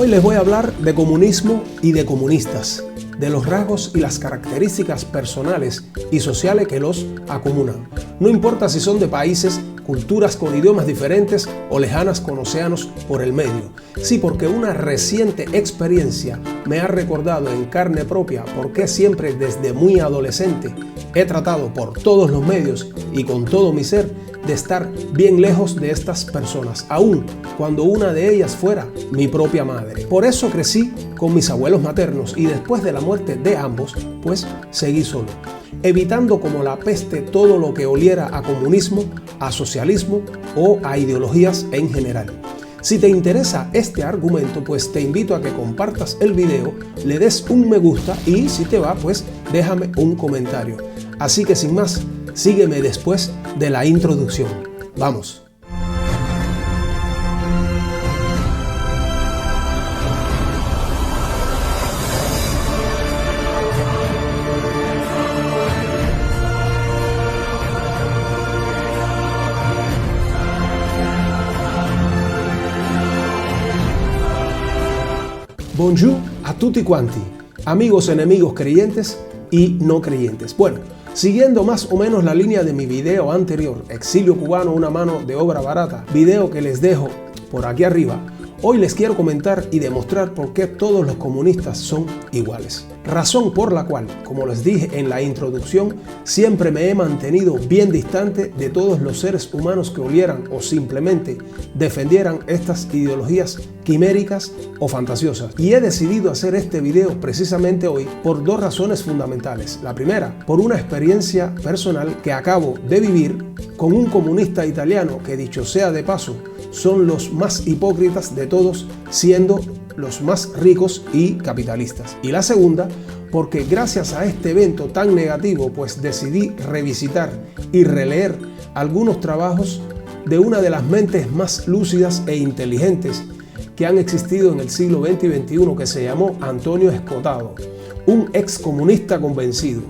Hoy les voy a hablar de comunismo y de comunistas, de los rasgos y las características personales y sociales que los acomunan. No importa si son de países, culturas con idiomas diferentes o lejanas con océanos por el medio. Sí, porque una reciente experiencia me ha recordado en carne propia por qué siempre desde muy adolescente he tratado por todos los medios y con todo mi ser de estar bien lejos de estas personas, aun cuando una de ellas fuera mi propia madre. Por eso crecí con mis abuelos maternos y después de la muerte de ambos, pues seguí solo, evitando como la peste todo lo que oliera a comunismo, a socialismo o a ideologías en general. Si te interesa este argumento, pues te invito a que compartas el video, le des un me gusta y si te va, pues déjame un comentario. Así que sin más, sígueme después de la introducción. ¡Vamos! Bonjour a tutti quanti, amigos, enemigos, creyentes y no creyentes. Bueno, siguiendo más o menos la línea de mi video anterior, Exilio Cubano, una mano de obra barata, video que les dejo por aquí arriba, hoy les quiero comentar y demostrar por qué todos los comunistas son iguales. Razón por la cual, como les dije en la introducción, siempre me he mantenido bien distante de todos los seres humanos que olieran o simplemente defendieran estas ideologías quiméricas o fantasiosas. Y he decidido hacer este video precisamente hoy por dos razones fundamentales. La primera, por una experiencia personal que acabo de vivir con un comunista italiano que, dicho sea de paso, son los más hipócritas de todos, siendo los más ricos y capitalistas. Y la segunda, porque gracias a este evento tan negativo, pues decidí revisitar y releer algunos trabajos de una de las mentes más lúcidas e inteligentes que han existido en el siglo XX y XXI, que se llamó Antonio Escotado, un excomunista convencido.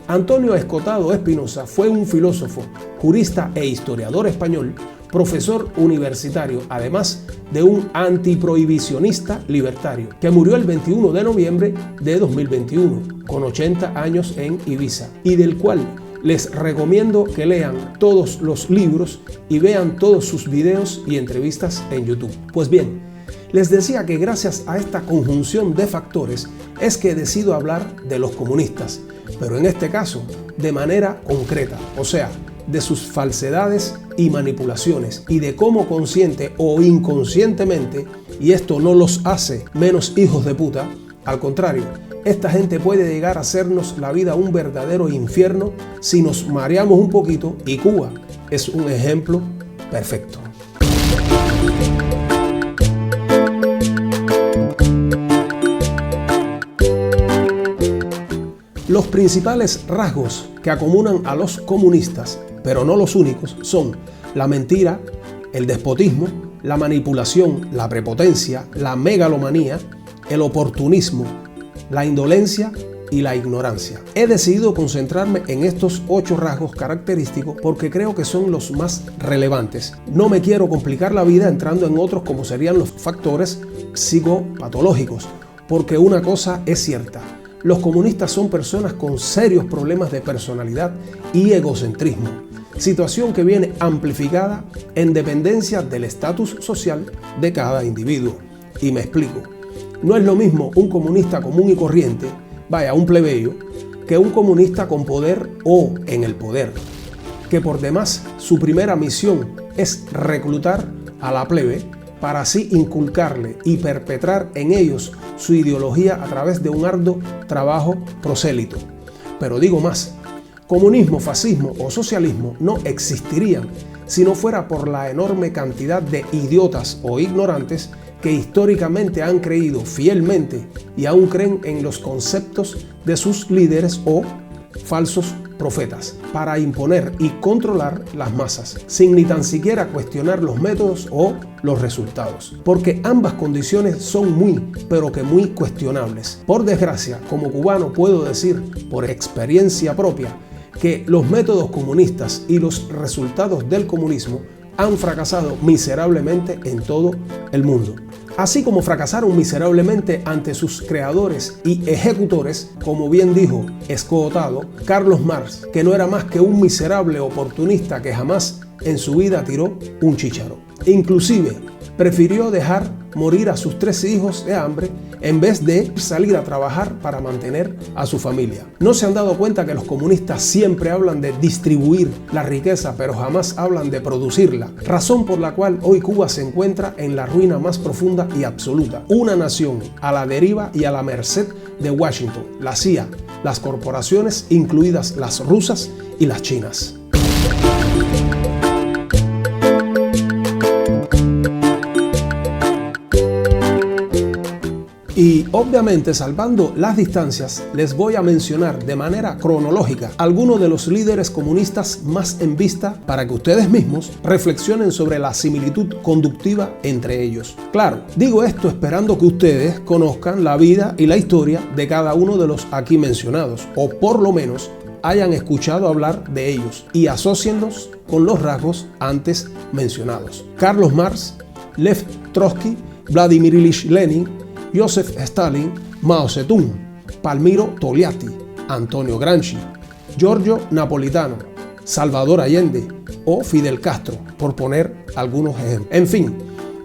Antonio Escotado Espinosa fue un filósofo, jurista e historiador español, profesor universitario, además de un antiprohibicionista libertario, que murió el 21 de noviembre de 2021, con 80 años en Ibiza, y del cual les recomiendo que lean todos los libros y vean todos sus videos y entrevistas en YouTube. Pues bien, les decía que gracias a esta conjunción de factores es que decido hablar de los comunistas, pero en este caso de manera concreta, o sea, de sus falsedades y manipulaciones y de cómo consciente o inconscientemente, y esto no los hace menos hijos de puta, al contrario, esta gente puede llegar a hacernos la vida un verdadero infierno si nos mareamos un poquito, y Cuba es un ejemplo perfecto. Los principales rasgos que acomunan a los comunistas, pero no los únicos, son la mentira, el despotismo, la manipulación, la prepotencia, la megalomanía, el oportunismo, la indolencia y la ignorancia. He decidido concentrarme en estos 8 rasgos característicos porque creo que son los más relevantes. No me quiero complicar la vida entrando en otros como serían los factores psicopatológicos, porque una cosa es cierta: los comunistas son personas con serios problemas de personalidad y egocentrismo, situación que viene amplificada en dependencia del estatus social de cada individuo. Y me explico. No es lo mismo un comunista común y corriente, vaya, un plebeyo, que un comunista con poder o en el poder, que por demás su primera misión es reclutar a la plebe para así inculcarle y perpetrar en ellos su ideología a través de un arduo trabajo prosélito. Pero digo más, comunismo, fascismo o socialismo no existirían si no fuera por la enorme cantidad de idiotas o ignorantes que históricamente han creído fielmente y aún creen en los conceptos de sus líderes o falsos profetas para imponer y controlar las masas, sin ni tan siquiera cuestionar los métodos o los resultados, porque ambas condiciones son muy, pero que muy cuestionables. Por desgracia, como cubano puedo decir por experiencia propia que los métodos comunistas y los resultados del comunismo han fracasado miserablemente en todo el mundo. Así como fracasaron miserablemente ante sus creadores y ejecutores, como bien dijo escotado Carlos Marx, que no era más que un miserable oportunista que jamás en su vida tiró un chícharo. Inclusive, prefirió dejar morir a sus 3 hijos de hambre en vez de salir a trabajar para mantener a su familia. ¿No se han dado cuenta que los comunistas siempre hablan de distribuir la riqueza, pero jamás hablan de producirla? Razón por la cual hoy Cuba se encuentra en la ruina más profunda y absoluta. Una nación a la deriva y a la merced de Washington, la CIA, las corporaciones, incluidas las rusas y las chinas. Y obviamente, salvando las distancias, les voy a mencionar de manera cronológica algunos de los líderes comunistas más en vista para que ustedes mismos reflexionen sobre la similitud conductiva entre ellos. Claro, digo esto esperando que ustedes conozcan la vida y la historia de cada uno de los aquí mencionados, o por lo menos hayan escuchado hablar de ellos y asócienlos con los rasgos antes mencionados. Carlos Marx, Lev Trotsky, Vladimir Ilich Lenin, Joseph Stalin, Mao Zedong, Palmiro Togliatti, Antonio Gramsci, Giorgio Napolitano, Salvador Allende o Fidel Castro, por poner algunos ejemplos. En fin,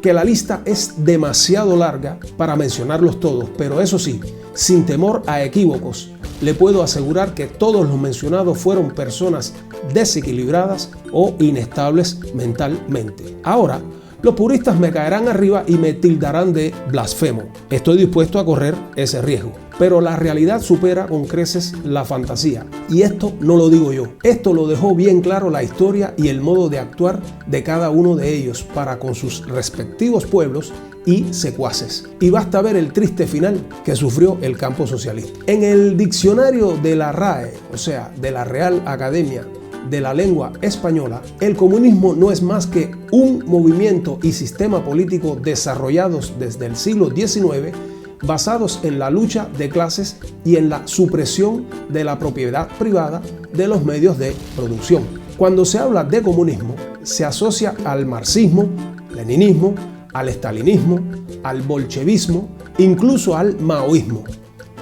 que la lista es demasiado larga para mencionarlos todos, pero eso sí, sin temor a equívocos, le puedo asegurar que todos los mencionados fueron personas desequilibradas o inestables mentalmente. Ahora, los puristas me caerán arriba y me tildarán de blasfemo. Estoy dispuesto a correr ese riesgo. Pero la realidad supera con creces la fantasía. Y esto no lo digo yo. Esto lo dejó bien claro la historia y el modo de actuar de cada uno de ellos para con sus respectivos pueblos y secuaces. Y basta ver el triste final que sufrió el campo socialista. En el diccionario de la RAE, o sea, de la Real Academia de la Lengua Española, el comunismo no es más que un movimiento y sistema político desarrollados desde el siglo XIX, basados en la lucha de clases y en la supresión de la propiedad privada de los medios de producción. Cuando se habla de comunismo, se asocia al marxismo, leninismo, al estalinismo, al bolchevismo, incluso al maoísmo.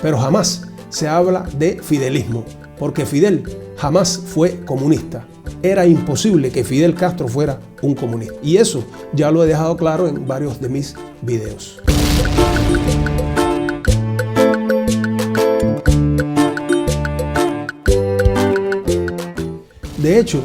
Pero jamás se habla de fidelismo, porque Fidel jamás fue comunista. Era imposible que Fidel Castro fuera un comunista. Y eso ya lo he dejado claro en varios de mis videos. De hecho,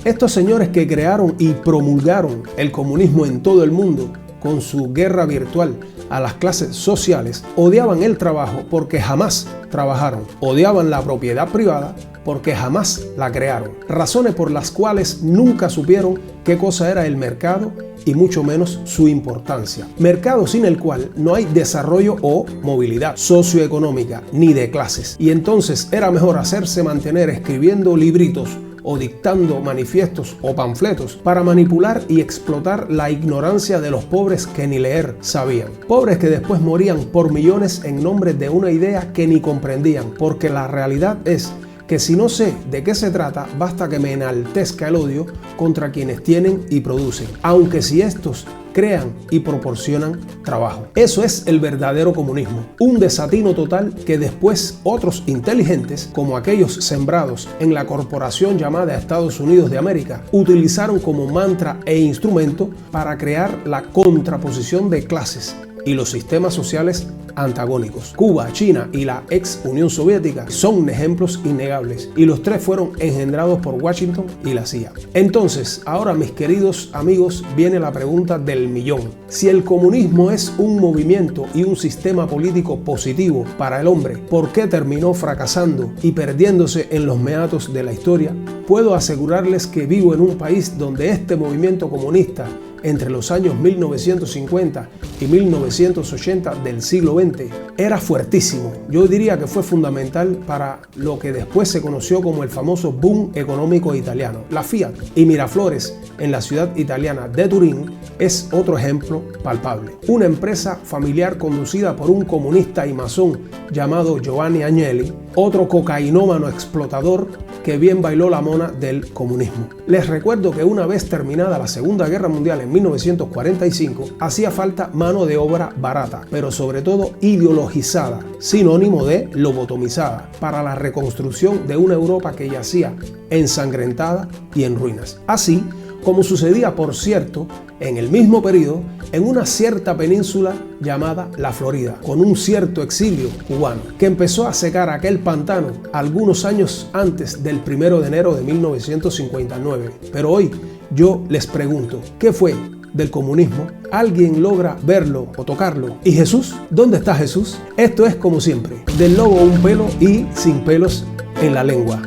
estos señores que crearon y promulgaron el comunismo en todo el mundo con su guerra virtual a las clases sociales, odiaban el trabajo porque jamás trabajaron, odiaban la propiedad privada porque jamás la crearon, razones por las cuales nunca supieron qué cosa era el mercado y mucho menos su importancia. Mercado sin el cual no hay desarrollo o movilidad socioeconómica ni de clases. Y entonces era mejor hacerse mantener escribiendo libritos o dictando manifiestos o panfletos para manipular y explotar la ignorancia de los pobres que ni leer sabían. Pobres que después morían por millones en nombre de una idea que ni comprendían, porque la realidad es que si no sé de qué se trata, basta que me enaltezca el odio contra quienes tienen y producen, aunque si estos crean y proporcionan trabajo. Eso es el verdadero comunismo, un desatino total que después otros inteligentes, como aquellos sembrados en la corporación llamada Estados Unidos de América, utilizaron como mantra e instrumento para crear la contraposición de clases y los sistemas sociales antagónicos. Cuba, China y la ex Unión Soviética son ejemplos innegables, y los tres fueron engendrados por Washington y la CIA. Entonces, ahora, mis queridos amigos, viene la pregunta del millón. Si el comunismo es un movimiento y un sistema político positivo para el hombre, ¿por qué terminó fracasando y perdiéndose en los meatos de la historia? Puedo asegurarles que vivo en un país donde este movimiento comunista entre los años 1950 y 1980 del siglo XX era fuertísimo. Yo diría que fue fundamental para lo que después se conoció como el famoso boom económico italiano. La Fiat y Miraflores en la ciudad italiana de Turín es otro ejemplo palpable. Una empresa familiar conducida por un comunista y masón llamado Giovanni Agnelli, otro cocainómano explotador que bien bailó la mona del comunismo. Les recuerdo que una vez terminada la Segunda Guerra Mundial en 1945, hacía falta mano de obra barata, pero sobre todo ideologizada, sinónimo de lobotomizada, para la reconstrucción de una Europa que yacía ensangrentada y en ruinas. Así como sucedía, por cierto, en el mismo periodo, en una cierta península llamada la Florida, con un cierto exilio cubano, que empezó a secar aquel pantano algunos años antes del 1 de enero de 1959. Pero hoy yo les pregunto, ¿qué fue del comunismo? ¿Alguien logra verlo o tocarlo? ¿Y Jesús? ¿Dónde está Jesús? Esto es, como siempre, del lobo un pelo y sin pelos en la lengua.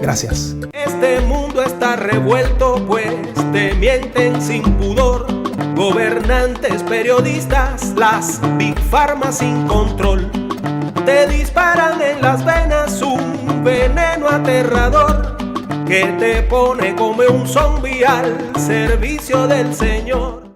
Gracias. Este mundo está revuelto, pues te mienten sin pudor. Gobernantes, periodistas, las Big Pharma sin control. Te disparan en las venas un veneno aterrador que te pone como un zombie al servicio del Señor.